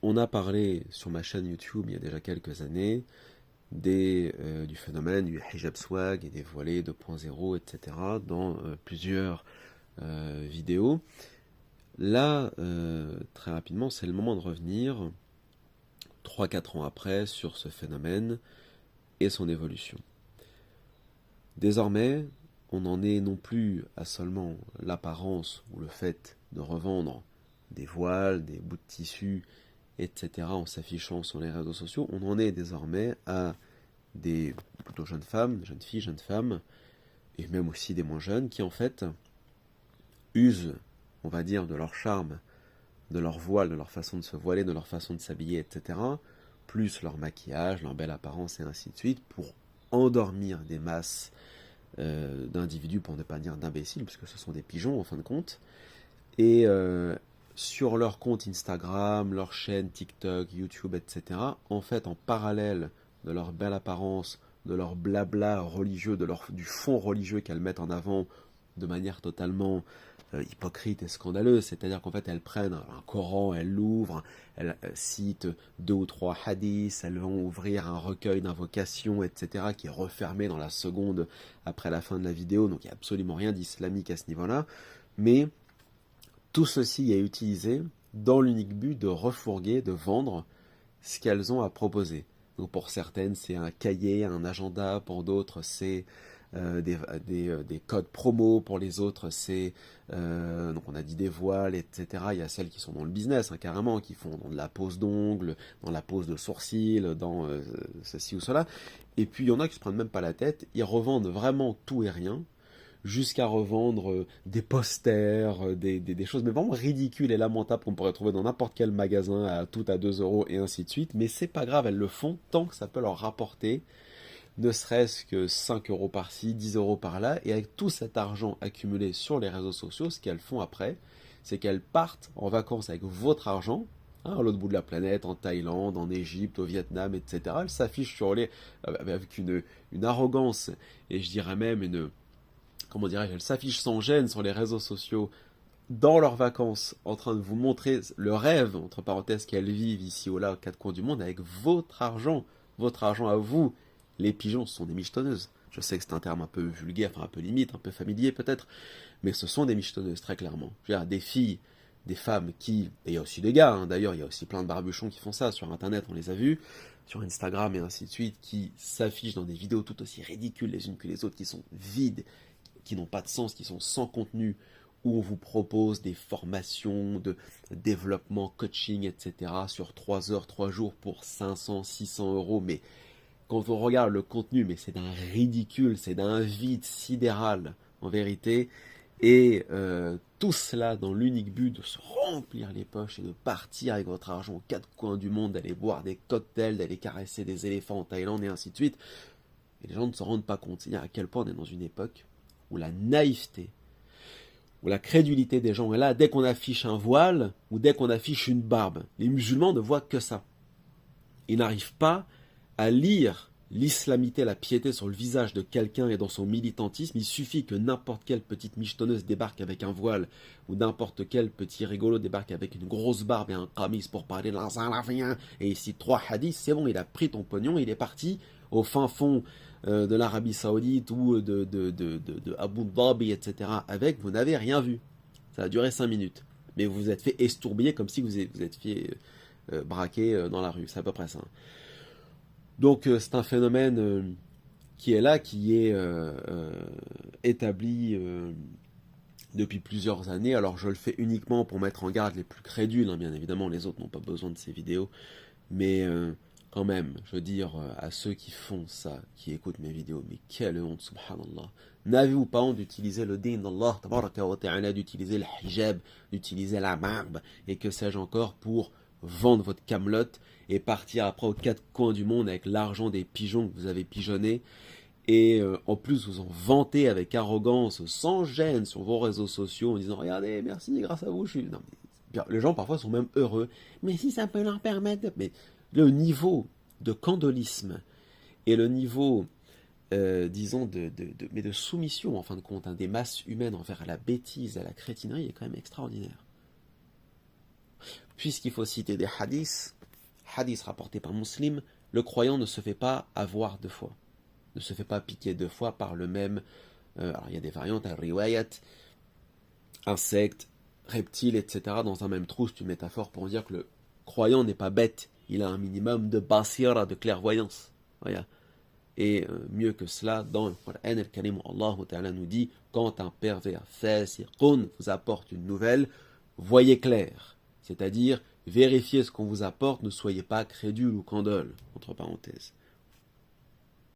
on a parlé sur ma chaîne YouTube il y a déjà quelques années du phénomène du hijab swag et des voilés 2.0, etc. dans plusieurs vidéos. Là, très rapidement, c'est le moment de revenir 3-4 ans après sur ce phénomène et son évolution. Désormais, on n'en est non plus à seulement l'apparence ou le fait de revendre des voiles, des bouts de tissu, etc. en s'affichant sur les réseaux sociaux. On en est désormais à des plutôt jeunes femmes, jeunes filles, jeunes femmes, et même aussi des moins jeunes, qui en fait usent, on va dire, de leur charme, de leur voile, de leur façon de se voiler, de leur façon de s'habiller, etc., plus leur maquillage, leur belle apparence et ainsi de suite, pour endormir des masses d'individus, pour ne pas dire d'imbéciles, puisque ce sont des pigeons en fin de compte, et sur leur compte Instagram, leur chaîne TikTok, YouTube, etc., en fait, en parallèle de leur belle apparence, de leur blabla religieux, du fond religieux qu'elles mettent en avant de manière totalement hypocrite et scandaleuse, c'est-à-dire qu'en fait elles prennent un Coran, elles l'ouvrent, elles citent 2 ou 3 hadiths, elles vont ouvrir un recueil d'invocations, etc., qui est refermé dans la seconde après la fin de la vidéo, donc il n'y a absolument rien d'islamique à ce niveau-là, mais tout ceci est utilisé dans l'unique but de refourguer, de vendre ce qu'elles ont à proposer. Donc pour certaines, c'est un cahier, un agenda, pour d'autres, c'est des codes promo, pour les autres, c'est, donc on a dit des voiles, etc. Il y a celles qui sont dans le business, hein, carrément, qui font dans de la pose d'ongles, dans la pose de sourcils, dans ceci ou cela. Et puis il y en a qui se prennent même pas la tête, ils revendent vraiment tout et rien, jusqu'à revendre des posters, des choses mais vraiment ridicules et lamentables qu'on pourrait trouver dans n'importe quel magasin, tout à 2 euros et ainsi de suite. Mais c'est pas grave, elles le font tant que ça peut leur rapporter, ne serait-ce que 5 euros par-ci, 10 euros par-là. Et avec tout cet argent accumulé sur les réseaux sociaux, ce qu'elles font après, c'est qu'elles partent en vacances avec votre argent, hein, à l'autre bout de la planète, en Thaïlande, en Égypte, au Vietnam, etc. Elles s'affichent sur avec une arrogance, et je dirais même comment dirais-je, elles s'affichent sans gêne sur les réseaux sociaux dans leurs vacances, en train de vous montrer le rêve, entre parenthèses, qu'elles vivent ici ou là, aux quatre coins du monde, avec votre argent à vous. Les pigeons, ce sont des michetonneuses. Je sais que c'est un terme un peu vulgaire, enfin un peu limite, un peu familier peut-être, mais ce sont des michetonneuses, très clairement. Je veux dire, des filles, des femmes qui, et il y a aussi des gars, hein, d'ailleurs, il y a aussi plein de barbuchons qui font ça, sur Internet, on les a vus, sur Instagram et ainsi de suite, qui s'affichent dans des vidéos tout aussi ridicules les unes que les autres, qui sont vides, qui n'ont pas de sens, qui sont sans contenu, où on vous propose des formations de développement, coaching, etc. sur 3 heures, 3 jours pour 500, 600 euros. Mais quand on regarde le contenu, mais c'est d'un ridicule, c'est d'un vide sidéral, en vérité. Et tout cela dans l'unique but de se remplir les poches et de partir avec votre argent aux quatre coins du monde, d'aller boire des cocktails, d'aller caresser des éléphants en Thaïlande et ainsi de suite. Et les gens ne se rendent pas compte. C'est-à-dire à quel point on est dans une époque où la naïveté, où la crédulité des gens est là. Dès qu'on affiche un voile ou dès qu'on affiche une barbe, les musulmans ne voient que ça. Ils n'arrivent pas à lire l'islamité, la piété sur le visage de quelqu'un et dans son militantisme. Il suffit que n'importe quelle petite michetonneuse débarque avec un voile ou n'importe quel petit rigolo débarque avec une grosse barbe et un qamis pour parler de l'Azarafien et ici 3 hadiths, c'est bon, il a pris ton pognon, il est parti au fin fond de l'Arabie Saoudite ou de Abu Dhabi, etc. avec, vous n'avez rien vu. Ça a duré 5 minutes. Mais vous vous êtes fait estourbiller comme si vous êtes fait braquer dans la rue. C'est à peu près ça. Donc c'est un phénomène qui est là, qui est établi depuis plusieurs années. Alors je le fais uniquement pour mettre en garde les plus crédules, hein, bien évidemment, les autres n'ont pas besoin de ces vidéos. Mais quand même, je veux dire à ceux qui font ça, qui écoutent mes vidéos, mais quelle honte, subhanallah. N'avez-vous pas honte d'utiliser le din d'Allah, tabaraka wa ta'ala, d'utiliser le hijab, d'utiliser la barbe, et que sais-je encore, pour vendre votre camelote et partir après aux quatre coins du monde avec l'argent des pigeons que vous avez pigeonnés, et en plus vous en vantez avec arrogance, sans gêne sur vos réseaux sociaux en disant regardez, merci, grâce à vous, je suis... Non, mais, les gens parfois sont même heureux, mais si ça peut leur permettre... Mais le niveau de candolisme et le niveau, disons, mais de soumission en fin de compte, hein, des masses humaines envers la bêtise, à la crétinerie est quand même extraordinaire. Puisqu'il faut citer des hadiths, hadith rapporté par Muslim, le croyant ne se fait pas avoir deux fois, ne se fait pas piquer deux fois par le même... alors il y a des variantes, riwayat, insectes, reptiles, etc. dans un même trou, c'est une métaphore pour dire que le croyant n'est pas bête, il a un minimum de basira, de clairvoyance. Voilà. Et mieux que cela, dans le Coran al-Karim, Allah Ta'ala nous dit, quand un pervers fasiqun vous apporte une nouvelle, voyez clair. C'est-à-dire, vérifiez ce qu'on vous apporte, ne soyez pas crédule ou candole, entre parenthèses.